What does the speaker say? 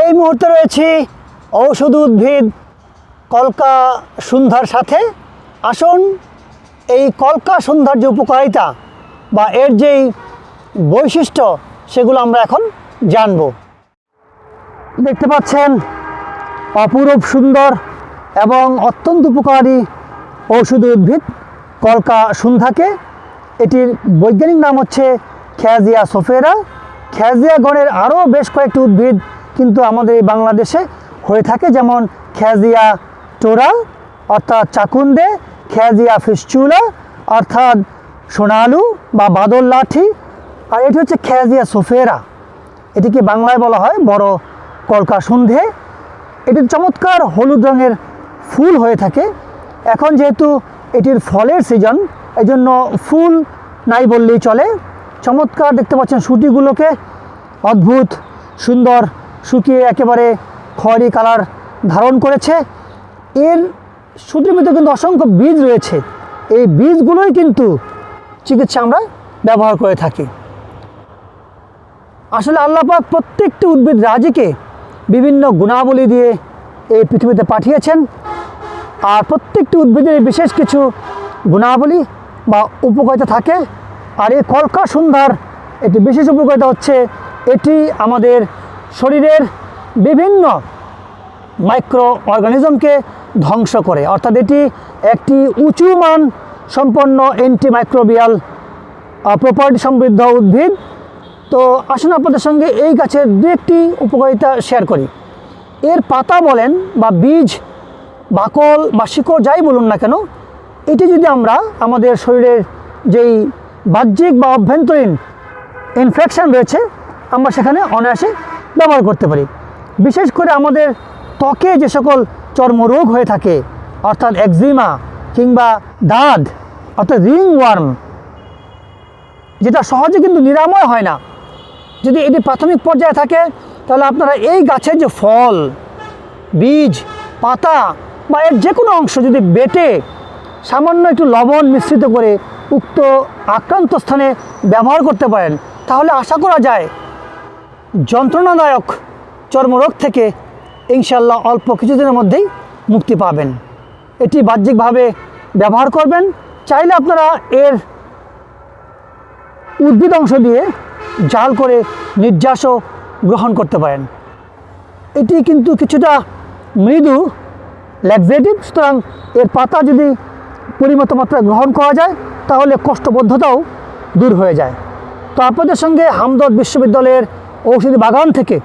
এই মুহূর্তে রয়েছি ঔষধ উদ্ভিদ কলকা সন্ধ্যার সাথে। আসুন এই কলকা সন্ধ্যার যে উপকারিতা বা এর যেই বৈশিষ্ট্য সেগুলো আমরা এখন জানব। দেখতে পাচ্ছেন অপরূপ সুন্দর এবং অত্যন্ত উপকারী ঔষধ উদ্ভিদ কলকা সন্ধ্যাকে। এটির বৈজ্ঞানিক নাম হচ্ছে খ্যাজিয়া সোফেরা। খ্যাজিয়া গণের আরও বেশ কয়েকটি উদ্ভিদ কিন্তু আমাদের এই বাংলাদেশে হয়ে থাকে, যেমন খ্যাজিয়া টোরা অর্থাৎ চাকুন্দে, খ্যাজিয়া ফিস্চুলা অর্থাৎ সোনালু বা বাদল লাঠি, আর এটি হচ্ছে খ্যাজিয়া সোফেরা। এটিকে বাংলায় বলা হয় বড় কলকা সন্ধে। এটির চমৎকার হলুদ রঙের ফুল হয়ে থাকে। এখন যেহেতু এটির ফলের সিজন, এই জন্য ফুল নাই বললেই চলে। চমৎকার দেখতে পাচ্ছেন শুটিগুলোকে, অদ্ভুত সুন্দর, শুকিয়ে একেবারে খয়েরি কালার ধারণ করেছে। এর শুটির ভিতরে কিন্তু অসংখ্য বীজ রয়েছে। এই বীজগুলোই কিন্তু চিকিৎসা আমরা ব্যবহার করে থাকি। আসলে আল্লাহ পাক প্রত্যেকটি উদ্ভিদ রাজিকে বিভিন্ন গুণাবলী দিয়ে এই পৃথিবীতে পাঠিয়েছেন, আর প্রত্যেকটি উদ্ভিদের বিশেষ কিছু গুণাবলী বা উপকারিতা থাকে। আর এই কলকা সন্ধ্যার একটি বিশেষ উপকারিতা হচ্ছে এটি আমাদের শরীরের বিভিন্ন মাইক্রো অর্গানিজমকে ধ্বংস করে, অর্থাৎ এটি একটি উঁচু মান সম্পন্ন অ্যান্টিমাইক্রোবিয়াল প্রপার্টি সমৃদ্ধ উদ্ভিদ। তো আসুন আপনাদের সঙ্গে এই গাছের দু একটি উপকারিতা শেয়ার করি। এর পাতা বলেন বা বীজ, বাকল বা শিকড় যাই বলুন না কেন, এটি যদি আমরা আমাদের শরীরের যেই বাহ্যিক বা অভ্যন্তরীণ ইনফেকশন রয়েছে আমরা সেখানে অনায়াসে ব্যবহার করতে পারি। বিশেষ করে আমাদের ত্বকে যে সকল চর্মরোগ হয়ে থাকে, অর্থাৎ একজিমা কিংবা দাঁত অর্থাৎ রিং ওয়ার্ম, যেটা সহজে কিন্তু নিরাময় হয় না, যদি এটি প্রাথমিক পর্যায়ে থাকে তাহলে আপনারা এই গাছের যে ফল, বীজ, পাতা বা এর যে কোনো অংশ যদি বেটে সামান্য একটু লবণ মিশ্রিত করে উক্ত আক্রান্ত স্থানে ব্যবহার করতে পারেন, তাহলে আশা করা যায় যন্ত্রণাদায়ক চর্মরোগ থেকে ইনশাল্লাহ অল্প কিছুদিনের মধ্যেই মুক্তি পাবেন। এটি বাহ্যিকভাবে ব্যবহার করবেন। চাইলে আপনারা এর উদ্ভিদ অংশ দিয়ে জাল করে নির্যাসও গ্রহণ করতে পারেন। এটি কিন্তু কিছুটা মৃদু ল্যাক্সেটিভ, সুতরাং এর পাতা যদি পরিমিত মাত্রায় গ্রহণ করা যায় তাহলে কোষ্ঠবদ্ধতাও দূর হয়ে যায়। তো আপনাদের সঙ্গে হামদর্দ বিশ্ববিদ্যালয়ের ঔষধি বাগান থেকে